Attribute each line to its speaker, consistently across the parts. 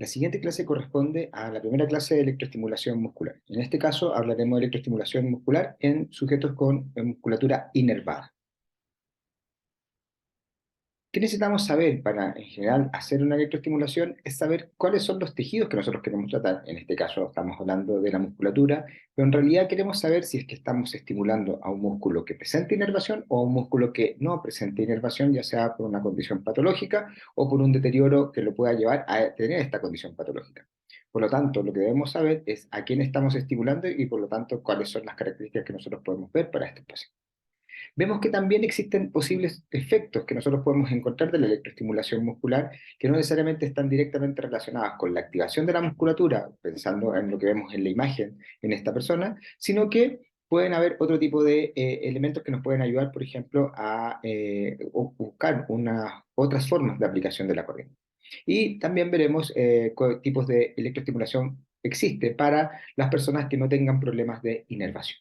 Speaker 1: La siguiente clase corresponde a la primera clase de electroestimulación muscular. En este caso hablaremos de electroestimulación muscular en sujetos con musculatura inervada. ¿Qué necesitamos saber para, en general, hacer una electroestimulación? Es saber cuáles son los tejidos que nosotros queremos tratar. En este caso estamos hablando de la musculatura, pero en realidad queremos saber si es que estamos estimulando a un músculo que presente inervación o a un músculo que no presente inervación, ya sea por una condición patológica o por un deterioro que lo pueda llevar a tener esta condición patológica. Por lo tanto, lo que debemos saber es a quién estamos estimulando y por lo tanto cuáles son las características que nosotros podemos ver para este paciente. Vemos que también existen posibles efectos que nosotros podemos encontrar de la electroestimulación muscular que no necesariamente están directamente relacionadas con la activación de la musculatura, pensando en lo que vemos en la imagen en esta persona, sino que pueden haber otro tipo de elementos que nos pueden ayudar, por ejemplo, a buscar otras formas de aplicación de la corriente. Y también veremos qué tipos de electroestimulación existe para las personas que no tengan problemas de inervación.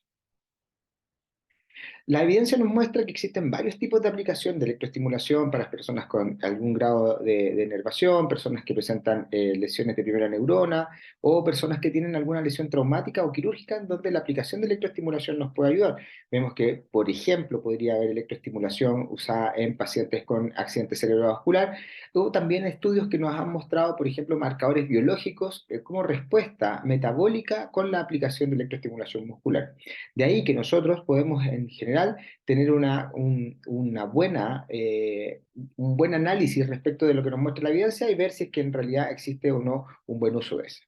Speaker 1: La evidencia nos muestra que existen varios tipos de aplicación de electroestimulación para las personas con algún grado de enervación, personas que presentan lesiones de primera neurona o personas que tienen alguna lesión traumática o quirúrgica en donde la aplicación de electroestimulación nos puede ayudar. Vemos que, por ejemplo, podría haber electroestimulación usada en pacientes con accidente cerebrovascular o también estudios que nos han mostrado, por ejemplo, marcadores biológicos como respuesta metabólica con la aplicación de electroestimulación muscular. De ahí que nosotros podemos en general tener un buen análisis respecto de lo que nos muestra la evidencia y ver si es que en realidad existe o no un buen uso de eso.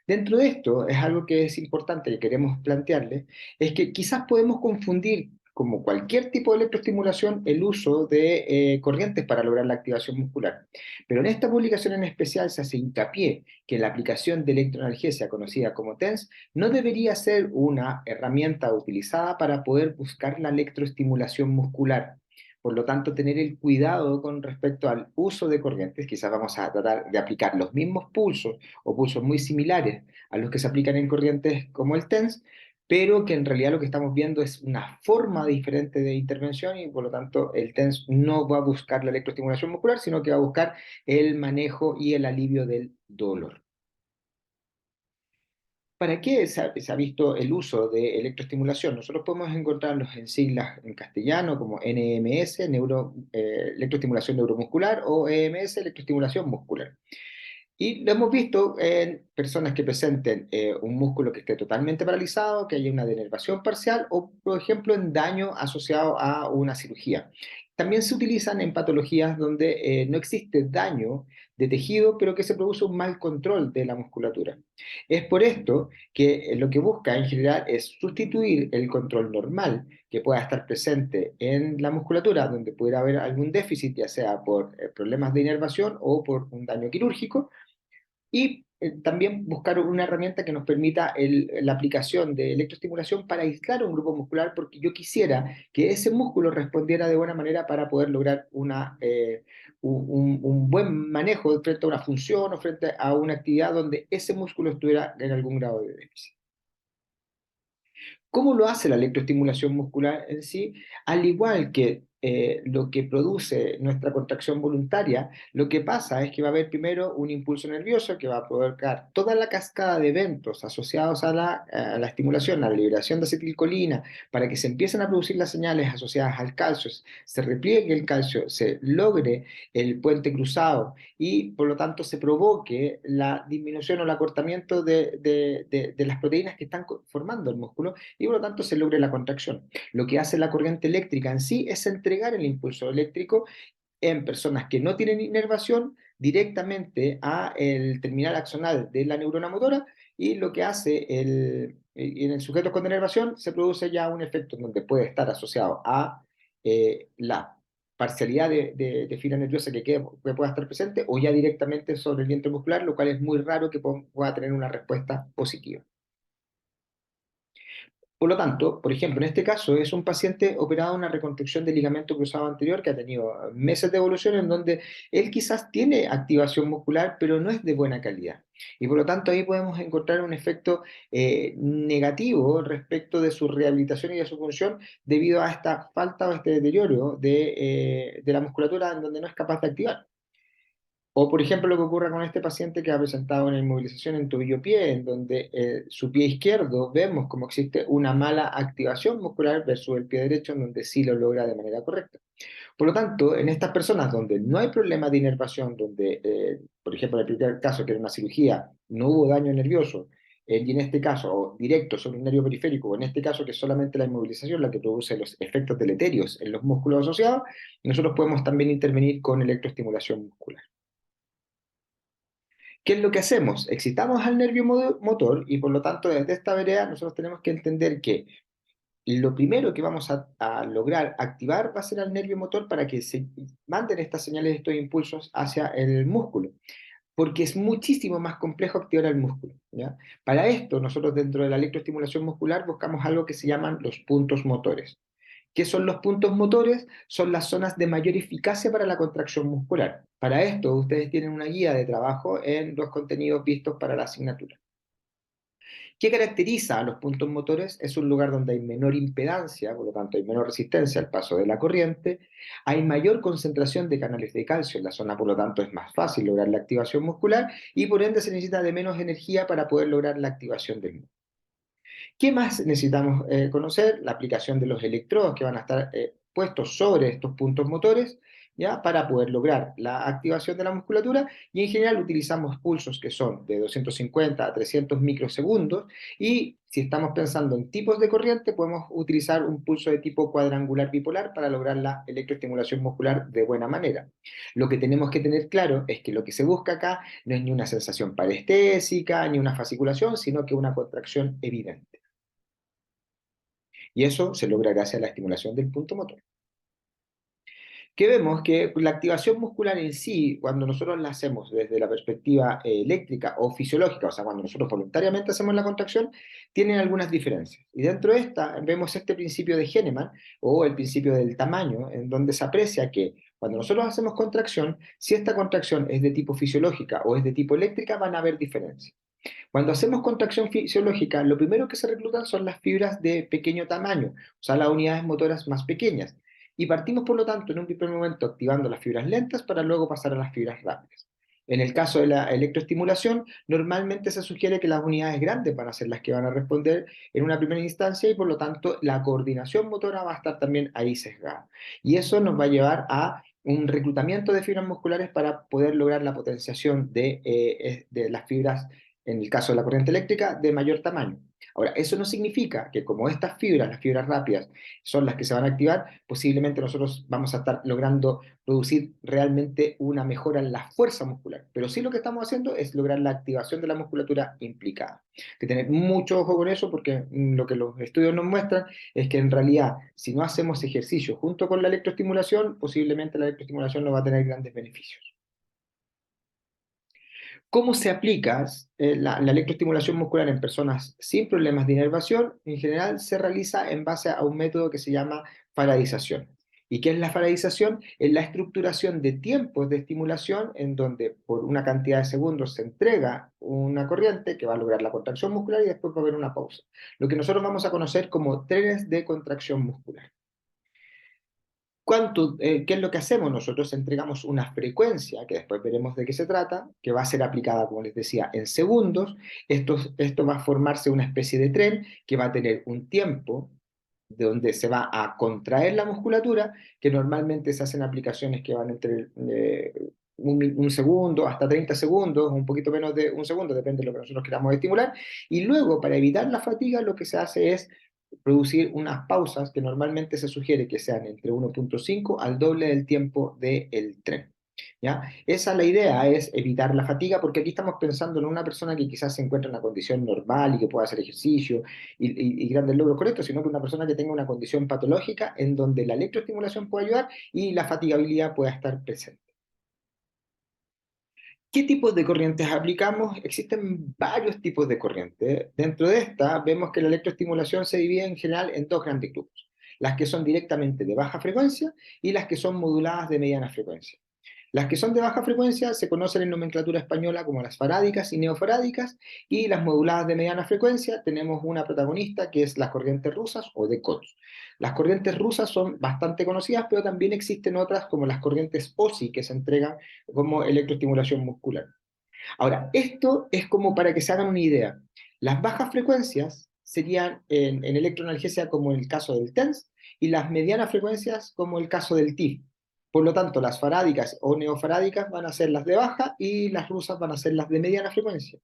Speaker 1: Dentro de esto, es algo que es importante que queremos plantearle, es que quizás podemos confundir, como cualquier tipo de electroestimulación, el uso de corrientes para lograr la activación muscular. Pero en esta publicación en especial se hace hincapié que la aplicación de electroanalgesia, conocida como TENS, no debería ser una herramienta utilizada para poder buscar la electroestimulación muscular. Por lo tanto, tener el cuidado con respecto al uso de corrientes, quizás vamos a tratar de aplicar los mismos pulsos o pulsos muy similares a los que se aplican en corrientes como el TENS, pero que en realidad lo que estamos viendo es una forma diferente de intervención y por lo tanto el TENS no va a buscar la electroestimulación muscular, sino que va a buscar el manejo y el alivio del dolor. ¿Para qué se ha visto el uso de electroestimulación? Nosotros podemos encontrarlos en siglas en castellano como NMS, electroestimulación neuromuscular, o EMS, electroestimulación muscular. Y lo hemos visto en personas que presenten un músculo que esté totalmente paralizado, que haya una denervación parcial o, por ejemplo, en daño asociado a una cirugía. También se utilizan en patologías donde no existe daño de tejido, pero que se produce un mal control de la musculatura. Es por esto que lo que busca en general es sustituir el control normal que pueda estar presente en la musculatura, donde pudiera haber algún déficit, ya sea por problemas de inervación o por un daño quirúrgico, y también buscar una herramienta que nos permita la aplicación de electroestimulación para aislar un grupo muscular, porque yo quisiera que ese músculo respondiera de buena manera para poder lograr un buen manejo frente a una función o frente a una actividad donde ese músculo estuviera en algún grado de déficit. ¿Cómo lo hace la electroestimulación muscular en sí? Al igual que lo que produce nuestra contracción voluntaria, lo que pasa es que va a haber primero un impulso nervioso que va a provocar toda la cascada de eventos asociados a la estimulación, a la liberación de acetilcolina, para que se empiecen a producir las señales asociadas al calcio, se repliegue el calcio, se logre el puente cruzado y por lo tanto se provoque la disminución o el acortamiento de las proteínas que están formando el músculo y por lo tanto se logre la contracción. Lo que hace la corriente eléctrica en sí es entregar el impulso eléctrico en personas que no tienen inervación directamente a el terminal axonal de la neurona motora y lo que hace en el sujeto con inervación se produce ya un efecto en donde puede estar asociado a la parcialidad de fibra nerviosa que pueda estar presente o ya directamente sobre el vientre muscular, lo cual es muy raro que pueda tener una respuesta positiva. Por lo tanto, por ejemplo, en este caso es un paciente operado en una reconstrucción del ligamento cruzado anterior que ha tenido meses de evolución en donde él quizás tiene activación muscular, pero no es de buena calidad. Y por lo tanto ahí podemos encontrar un efecto negativo respecto de su rehabilitación y de su función debido a esta falta o este deterioro de la musculatura en donde no es capaz de activar. O, por ejemplo, lo que ocurre con este paciente que ha presentado una inmovilización en tobillo-pie, en donde su pie izquierdo vemos como existe una mala activación muscular versus el pie derecho, en donde sí lo logra de manera correcta. Por lo tanto, en estas personas donde no hay problema de inervación, donde, por ejemplo, en el primer caso, que era una cirugía, no hubo daño nervioso, y en este caso, o directo sobre un nervio periférico, o en este caso, que es solamente la inmovilización la que produce los efectos deleterios en los músculos asociados, nosotros podemos también intervenir con electroestimulación muscular. ¿Qué es lo que hacemos? Excitamos al nervio motor y por lo tanto desde esta vereda nosotros tenemos que entender que lo primero que vamos a lograr activar va a ser al nervio motor para que se manden estas señales, estos impulsos hacia el músculo, porque es muchísimo más complejo activar el músculo, ¿ya? Para esto, nosotros dentro de la electroestimulación muscular buscamos algo que se llaman los puntos motores. ¿Qué son los puntos motores? Son las zonas de mayor eficacia para la contracción muscular. Para esto, ustedes tienen una guía de trabajo en los contenidos vistos para la asignatura. ¿Qué caracteriza a los puntos motores? Es un lugar donde hay menor impedancia, por lo tanto hay menor resistencia al paso de la corriente, hay mayor concentración de canales de calcio en la zona, por lo tanto es más fácil lograr la activación muscular y por ende se necesita de menos energía para poder lograr la activación del músculo. ¿Qué más necesitamos conocer? La aplicación de los electrodos que van a estar puestos sobre estos puntos motores, ¿ya? Para poder lograr la activación de la musculatura y en general utilizamos pulsos que son de 250 a 300 microsegundos y si estamos pensando en tipos de corriente podemos utilizar un pulso de tipo cuadrangular bipolar para lograr la electroestimulación muscular de buena manera. Lo que tenemos que tener claro es que lo que se busca acá no es ni una sensación parestésica ni una fasciculación, sino que una contracción evidente. Y eso se logra gracias a la estimulación del punto motor. Que vemos que la activación muscular en sí, cuando nosotros la hacemos desde la perspectiva eléctrica o fisiológica, o sea, cuando nosotros voluntariamente hacemos la contracción, tienen algunas diferencias. Y dentro de esta vemos este principio de Hahnemann o el principio del tamaño, en donde se aprecia que cuando nosotros hacemos contracción, si esta contracción es de tipo fisiológica o es de tipo eléctrica, van a haber diferencias. Cuando hacemos contracción fisiológica, lo primero que se reclutan son las fibras de pequeño tamaño, o sea, las unidades motoras más pequeñas. Y partimos, por lo tanto, en un primer momento activando las fibras lentas para luego pasar a las fibras rápidas. En el caso de la electroestimulación, normalmente se sugiere que las unidades grandes van a ser las que van a responder en una primera instancia y por lo tanto la coordinación motora va a estar también ahí sesgada. Y eso nos va a llevar a un reclutamiento de fibras musculares para poder lograr la potenciación de las fibras en el caso de la corriente eléctrica, de mayor tamaño. Ahora, eso no significa que como estas fibras, las fibras rápidas, son las que se van a activar, posiblemente nosotros vamos a estar logrando producir realmente una mejora en la fuerza muscular. Pero sí lo que estamos haciendo es lograr la activación de la musculatura implicada. Hay que tener mucho ojo con eso porque lo que los estudios nos muestran es que en realidad, si no hacemos ejercicio junto con la electroestimulación, posiblemente la electroestimulación no va a tener grandes beneficios. ¿Cómo se aplica la electroestimulación muscular en personas sin problemas de inervación? En general se realiza en base a un método que se llama faradización. ¿Y qué es la faradización? Es la estructuración de tiempos de estimulación en donde por una cantidad de segundos se entrega una corriente que va a lograr la contracción muscular y después va a haber una pausa. Lo que nosotros vamos a conocer como trenes de contracción muscular. ¿Qué es lo que hacemos? Nosotros entregamos una frecuencia, que después veremos de qué se trata, que va a ser aplicada, como les decía, en segundos. Esto va a formarse una especie de tren que va a tener un tiempo de donde se va a contraer la musculatura, que normalmente se hacen aplicaciones que van entre un segundo hasta 30 segundos, un poquito menos de un segundo, depende de lo que nosotros queramos estimular. Y luego, para evitar la fatiga, lo que se hace es producir unas pausas que normalmente se sugiere que sean entre 1.5 al doble del tiempo del tren. ¿Ya? Esa la idea es evitar la fatiga, porque aquí estamos pensando en una persona que quizás se encuentra en una condición normal y que pueda hacer ejercicio y grandes logros con esto, sino que una persona que tenga una condición patológica en donde la electroestimulación puede ayudar y la fatigabilidad pueda estar presente. ¿Qué tipos de corrientes aplicamos? Existen varios tipos de corrientes. Dentro de esta, vemos que la electroestimulación se divide en general en dos grandes grupos, las que son directamente de baja frecuencia y las que son moduladas de mediana frecuencia. Las que son de baja frecuencia se conocen en nomenclatura española como las farádicas y neofarádicas, y las moduladas de mediana frecuencia tenemos una protagonista que es las corrientes rusas o de Koch. Las corrientes rusas son bastante conocidas, pero también existen otras como las corrientes OSI que se entregan como electroestimulación muscular. Ahora, esto es como para que se hagan una idea. Las bajas frecuencias serían en electroanalgesia como en el caso del TENS y las medianas frecuencias como el caso del TIF. Por lo tanto, las farádicas o neofarádicas van a ser las de baja y las rusas van a ser las de mediana frecuencia.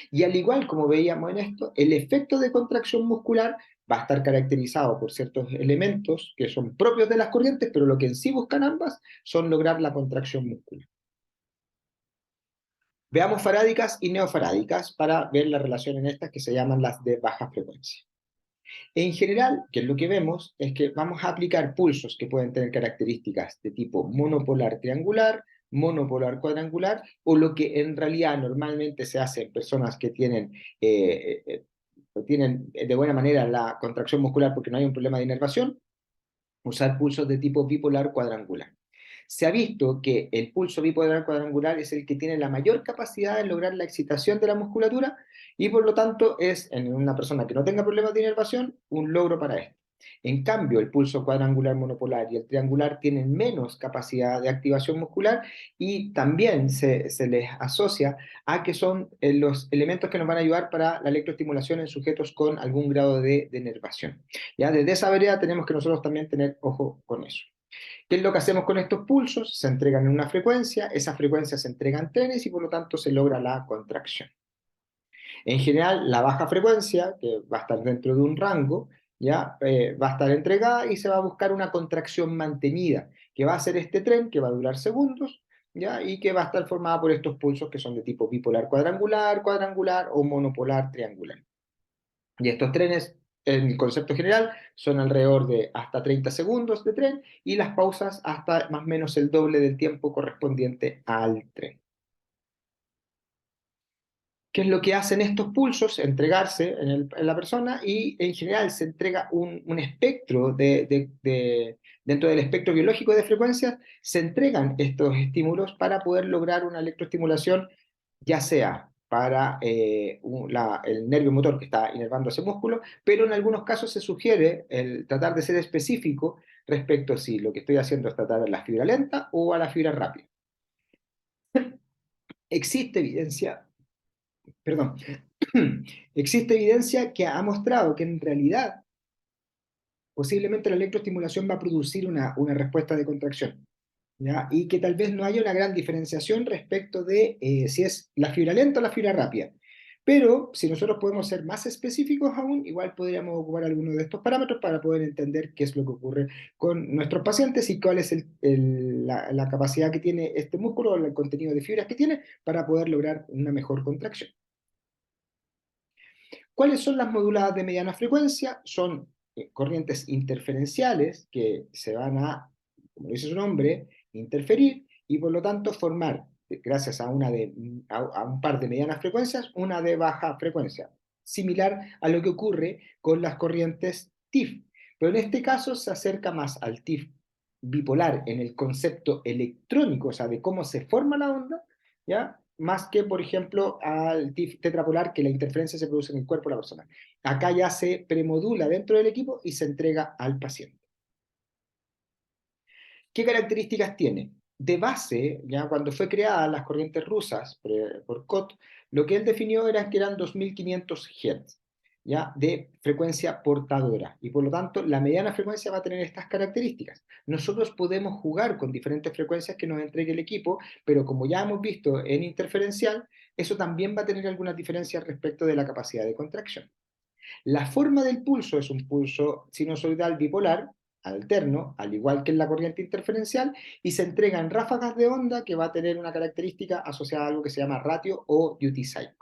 Speaker 1: Y al igual como veíamos en esto, el efecto de contracción muscular va a estar caracterizado por ciertos elementos que son propios de las corrientes, pero lo que en sí buscan ambas son lograr la contracción muscular. Veamos farádicas y neofarádicas para ver la relación en estas que se llaman las de baja frecuencia. En general, que es lo que vemos, es que vamos a aplicar pulsos que pueden tener características de tipo monopolar triangular, monopolar cuadrangular, o lo que en realidad normalmente se hace en personas que tienen de buena manera la contracción muscular porque no hay un problema de inervación, usar pulsos de tipo bipolar cuadrangular. Se ha visto que el pulso bipolar cuadrangular es el que tiene la mayor capacidad de lograr la excitación de la musculatura y por lo tanto es, en una persona que no tenga problemas de inervación, un logro para esto. En cambio, el pulso cuadrangular monopolar y el triangular tienen menos capacidad de activación muscular y también se les asocia a que son los elementos que nos van a ayudar para la electroestimulación en sujetos con algún grado de inervación. ¿Ya? Desde esa vereda tenemos que nosotros también tener ojo con eso. ¿Qué es lo que hacemos con estos pulsos? Se entregan en una frecuencia, esa frecuencia se entrega en trenes y por lo tanto se logra la contracción. En general, la baja frecuencia, que va a estar dentro de un rango, ya va a estar entregada y se va a buscar una contracción mantenida, que va a ser este tren que va a durar segundos, ya, y que va a estar formada por estos pulsos que son de tipo bipolar cuadrangular, cuadrangular o monopolar triangular. Y estos trenes, en el concepto general, son alrededor de hasta 30 segundos de tren y las pausas hasta más o menos el doble del tiempo correspondiente al tren. ¿Qué es lo que hacen estos pulsos? Entregarse en la persona y en general se entrega un espectro dentro del espectro biológico de frecuencias, se entregan estos estímulos para poder lograr una electroestimulación, ya sea para el nervio motor que está inervando ese músculo, pero en algunos casos se sugiere el tratar de ser específico respecto a si lo que estoy haciendo es tratar a la fibra lenta o a la fibra rápida. Existe evidencia, perdón, existe evidencia que ha mostrado que en realidad posiblemente la electroestimulación va a producir una respuesta de contracción, ¿ya? Y que tal vez no haya una gran diferenciación respecto de si es la fibra lenta o la fibra rápida. Pero si nosotros podemos ser más específicos aún, igual podríamos ocupar algunos de estos parámetros para poder entender qué es lo que ocurre con nuestros pacientes y cuál es la capacidad que tiene este músculo o el contenido de fibras que tiene para poder lograr una mejor contracción. ¿Cuáles son las moduladas de mediana frecuencia? Son corrientes interferenciales que se van a, como dice su nombre, interferir y por lo tanto formar, gracias a un par de medianas frecuencias, una de baja frecuencia, similar a lo que ocurre con las corrientes TIF. Pero en este caso se acerca más al TIF bipolar en el concepto electrónico, o sea, de cómo se forma la onda, ¿ya? Más que, por ejemplo, al tetrapolar, que la interferencia se produce en el cuerpo de la persona. Acá ya se premodula dentro del equipo y se entrega al paciente. ¿Qué características tiene? De base, ya cuando fue creada las corrientes rusas por Koch, lo que él definió era que eran 2500 Hz, ¿ya? De frecuencia portadora, y por lo tanto la mediana frecuencia va a tener estas características. Nosotros podemos jugar con diferentes frecuencias que nos entregue el equipo, pero como ya hemos visto en interferencial, eso también va a tener algunas diferencias respecto de la capacidad de contracción. La forma del pulso es un pulso sinusoidal bipolar, alterno, al igual que en la corriente interferencial, y se entrega en ráfagas de onda que va a tener una característica asociada a algo que se llama ratio o duty cycle.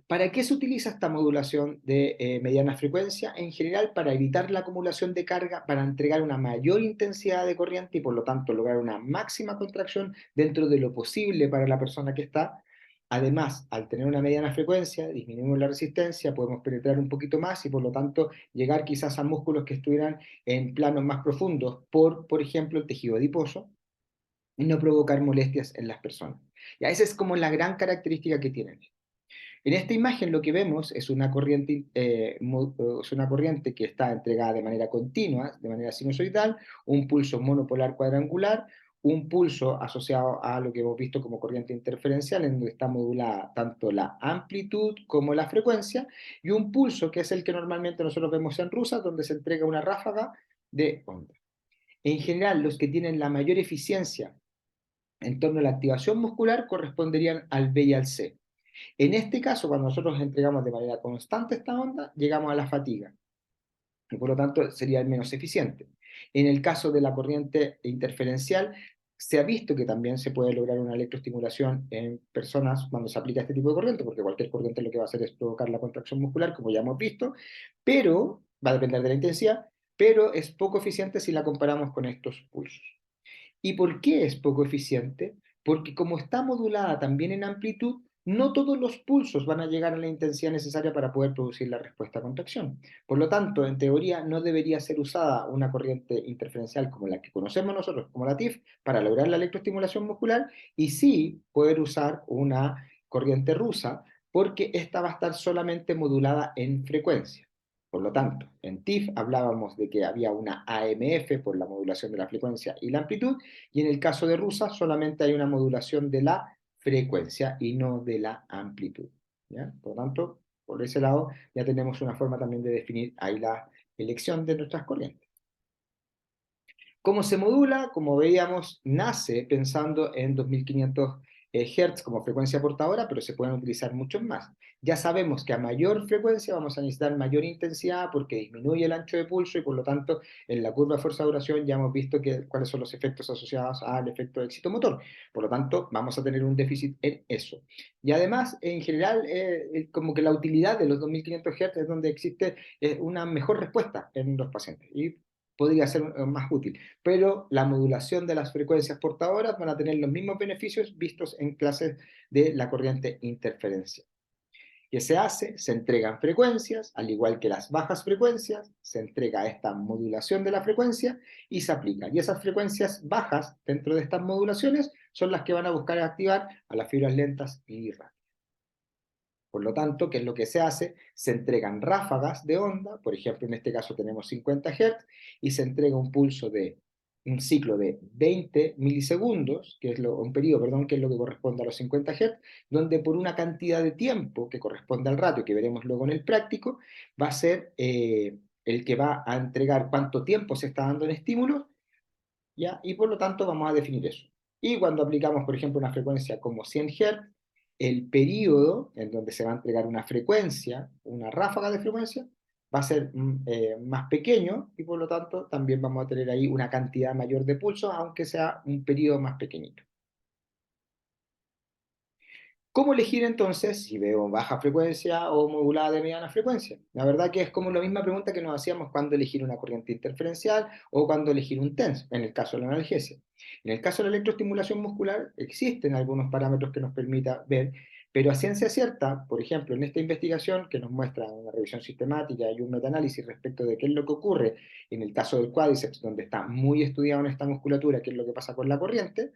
Speaker 1: ¿Para qué se utiliza esta modulación de mediana frecuencia? En general, para evitar la acumulación de carga, para entregar una mayor intensidad de corriente y por lo tanto lograr una máxima contracción dentro de lo posible para la persona que está. Además, al tener una mediana frecuencia, disminuimos la resistencia, podemos penetrar un poquito más y por lo tanto llegar quizás a músculos que estuvieran en planos más profundos por ejemplo, el tejido adiposo. y no provocar molestias en las personas. Y esa es como la gran característica que tienen. En esta imagen lo que vemos es una corriente que está entregada de manera continua, de manera sinusoidal, un pulso monopolar cuadrangular, un pulso asociado a lo que hemos visto como corriente interferencial, en donde está modulada tanto la amplitud como la frecuencia, y un pulso que es el que normalmente nosotros vemos en RUSA, donde se entrega una ráfaga de onda. En general, los que tienen la mayor eficiencia en torno a la activación muscular corresponderían al B y al C. En este caso, cuando nosotros entregamos de manera constante esta onda, llegamos a la fatiga y por lo tanto sería el menos eficiente. En el caso de la corriente interferencial, se ha visto que también se puede lograr una electroestimulación en personas cuando se aplica este tipo de corriente, porque cualquier corriente lo que va a hacer es provocar la contracción muscular, como ya hemos visto, pero va a depender de la intensidad, pero es poco eficiente si la comparamos con estos pulsos. ¿Y por qué es poco eficiente? Porque como está modulada también en amplitud, no todos los pulsos van a llegar a la intensidad necesaria para poder producir la respuesta a contracción. Por lo tanto, en teoría, no debería ser usada una corriente interferencial como la que conocemos nosotros, como la TIF, para lograr la electroestimulación muscular, y sí poder usar una corriente rusa, porque esta va a estar solamente modulada en frecuencia. Por lo tanto, en TIF hablábamos de que había una AMF por la modulación de la frecuencia y la amplitud, y en el caso de RUSA solamente hay una modulación de la frecuencia y no de la amplitud. ¿Ya? Por lo tanto, por ese lado ya tenemos una forma también de definir ahí la elección de nuestras corrientes. ¿Cómo se modula? Como veíamos, nace pensando en 2500 Hz como frecuencia portadora, pero se pueden utilizar muchos más. Ya sabemos que a mayor frecuencia vamos a necesitar mayor intensidad porque disminuye el ancho de pulso y por lo tanto en la curva de fuerza-duración ya hemos visto cuáles son los efectos asociados al efecto de éxito motor. Por lo tanto, vamos a tener un déficit en eso. Y además, en general, como que la utilidad de los 2500 Hz es donde existe una mejor respuesta en los pacientes y podría ser más útil, pero la modulación de las frecuencias portadoras van a tener los mismos beneficios vistos en clases de la corriente interferencia. ¿Qué se hace? Se entregan frecuencias, al igual que las bajas frecuencias, se entrega esta modulación de la frecuencia y se aplica. Y esas frecuencias bajas dentro de estas modulaciones son las que van a buscar activar a las fibras lentas y rápidas. Por lo tanto, ¿qué es lo que se hace? Se entregan ráfagas de onda, por ejemplo, en este caso tenemos 50 Hz, y se entrega un pulso de un ciclo de 20 milisegundos, un periodo, perdón, que es lo que corresponde a los 50 Hz, donde por una cantidad de tiempo que corresponde al ratio, que veremos luego en el práctico, va a ser el que va a entregar cuánto tiempo se está dando en estímulos, ¿ya? Y por lo tanto vamos a definir eso. Y cuando aplicamos, por ejemplo, una frecuencia como 100 Hz, el periodo en donde se va a entregar una frecuencia, una ráfaga de frecuencia, va a ser más pequeño y por lo tanto también vamos a tener ahí una cantidad mayor de pulsos, aunque sea un periodo más pequeñito. ¿Cómo elegir entonces si veo baja frecuencia o modulada de mediana frecuencia? La verdad que es como la misma pregunta que nos hacíamos cuando elegir una corriente interferencial o cuando elegir un TENS, en el caso de la analgesia. En el caso de la electroestimulación muscular existen algunos parámetros que nos permita ver, pero a ciencia cierta, por ejemplo, en esta investigación que nos muestra una revisión sistemática y un metaanálisis respecto de qué es lo que ocurre en el caso del cuádriceps, donde está muy estudiado en esta musculatura, qué es lo que pasa con la corriente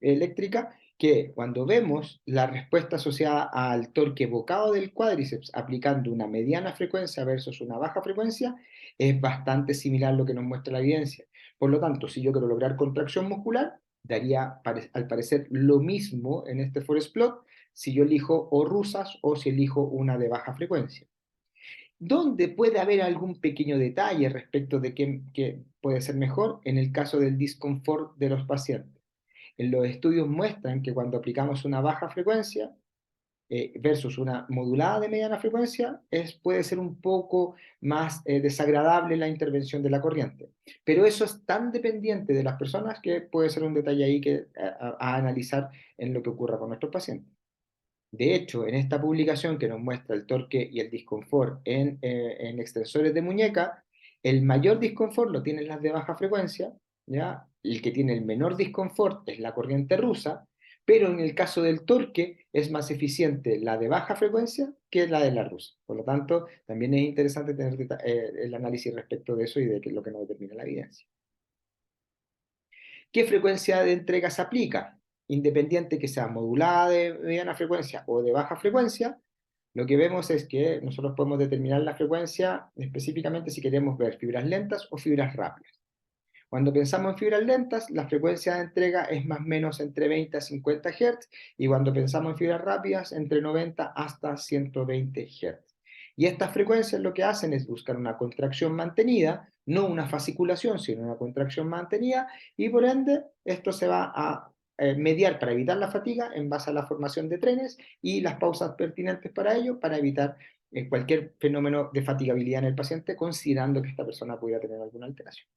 Speaker 1: eléctrica, que cuando vemos la respuesta asociada al torque evocado del cuádriceps aplicando una mediana frecuencia versus una baja frecuencia, es bastante similar a lo que nos muestra la evidencia. Por lo tanto, si yo quiero lograr contracción muscular, daría al parecer lo mismo en este forest plot si yo elijo o rusas o si elijo una de baja frecuencia. ¿Dónde puede haber algún pequeño detalle respecto de qué puede ser mejor? En el caso del disconfort de los pacientes. En los estudios muestran que cuando aplicamos una baja frecuencia versus una modulada de mediana frecuencia, puede ser un poco más desagradable la intervención de la corriente. Pero eso es tan dependiente de las personas que puede ser un detalle ahí que a analizar en lo que ocurra con nuestros pacientes. De hecho, en esta publicación que nos muestra el torque y el disconfort en extensores de muñeca, el mayor disconfort lo tienen las de baja frecuencia, ¿ya? El que tiene el menor disconfort es la corriente rusa, pero en el caso del torque es más eficiente la de baja frecuencia que la de la rusa. Por lo tanto, también es interesante tener el análisis respecto de eso y de qué es lo que nos determina la evidencia. ¿Qué frecuencia de entrega se aplica? Independiente que sea modulada de mediana frecuencia o de baja frecuencia, lo que vemos es que nosotros podemos determinar la frecuencia específicamente si queremos ver fibras lentas o fibras rápidas. Cuando pensamos en fibras lentas, la frecuencia de entrega es más o menos entre 20 a 50 Hz, y cuando pensamos en fibras rápidas, entre 90 hasta 120 Hz. Y estas frecuencias lo que hacen es buscar una contracción mantenida, no una fasciculación, sino una contracción mantenida, y por ende esto se va a mediar para evitar la fatiga en base a la formación de trenes y las pausas pertinentes para ello, para evitar cualquier fenómeno de fatigabilidad en el paciente, considerando que esta persona pudiera tener alguna alteración.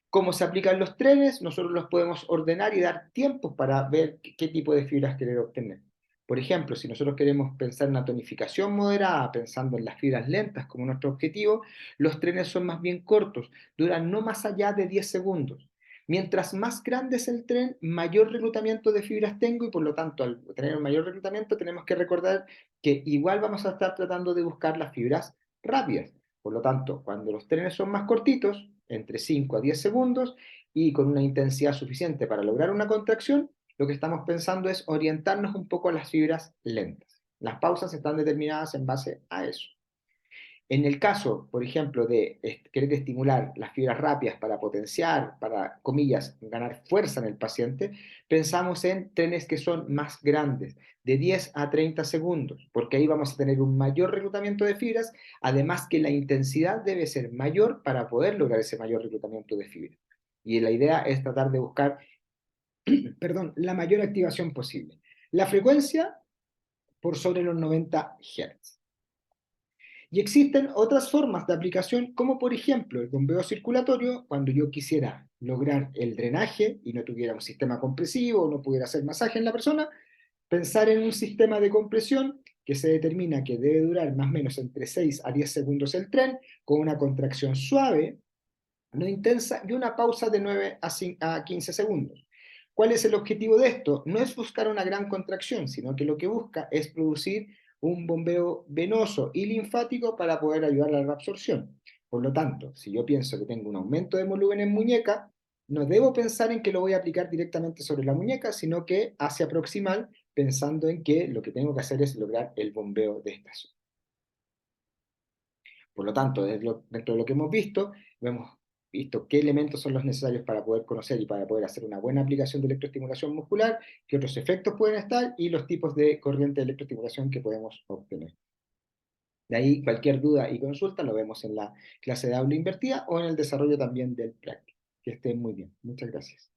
Speaker 1: ¿Cómo se aplican los trenes? Nosotros los podemos ordenar y dar tiempos para ver qué tipo de fibras querer obtener. Por ejemplo, si nosotros queremos pensar en una tonificación moderada, pensando en las fibras lentas como nuestro objetivo, los trenes son más bien cortos, duran no más allá de 10 segundos. Mientras más grande es el tren, mayor reclutamiento de fibras tengo, y por lo tanto, al tener un mayor reclutamiento, tenemos que recordar que igual vamos a estar tratando de buscar las fibras rápidas. Por lo tanto, cuando los trenes son más cortitos, entre 5 a 10 segundos, y con una intensidad suficiente para lograr una contracción, lo que estamos pensando es orientarnos un poco a las fibras lentas. Las pausas están determinadas en base a eso. En el caso, por ejemplo, de querer estimular las fibras rápidas para potenciar, para, comillas, ganar fuerza en el paciente, pensamos en trenes que son más grandes, de 10 a 30 segundos, porque ahí vamos a tener un mayor reclutamiento de fibras, además que la intensidad debe ser mayor para poder lograr ese mayor reclutamiento de fibras. Y la idea es tratar de buscar, perdón, la mayor activación posible. La frecuencia por sobre los 90 Hz. Y existen otras formas de aplicación, como por ejemplo el bombeo circulatorio, cuando yo quisiera lograr el drenaje y no tuviera un sistema compresivo o no pudiera hacer masaje en la persona, pensar en un sistema de compresión que se determina que debe durar más o menos entre 6 a 10 segundos el tren, con una contracción suave, no intensa, y una pausa de 9 a 15 segundos. ¿Cuál es el objetivo de esto? No es buscar una gran contracción, sino que lo que busca es producir un bombeo venoso y linfático para poder ayudar a la reabsorción. Por lo tanto, si yo pienso que tengo un aumento de volumen en muñeca, no debo pensar en que lo voy a aplicar directamente sobre la muñeca, sino que hacia proximal, pensando en que lo que tengo que hacer es lograr el bombeo de esta zona. Por lo tanto, dentro de lo que hemos visto qué elementos son los necesarios para poder conocer y para poder hacer una buena aplicación de electroestimulación muscular, qué otros efectos pueden estar y los tipos de corriente de electroestimulación que podemos obtener. De ahí, cualquier duda y consulta lo vemos en la clase de aula invertida o en el desarrollo también del práctico. Que estén muy bien. Muchas gracias.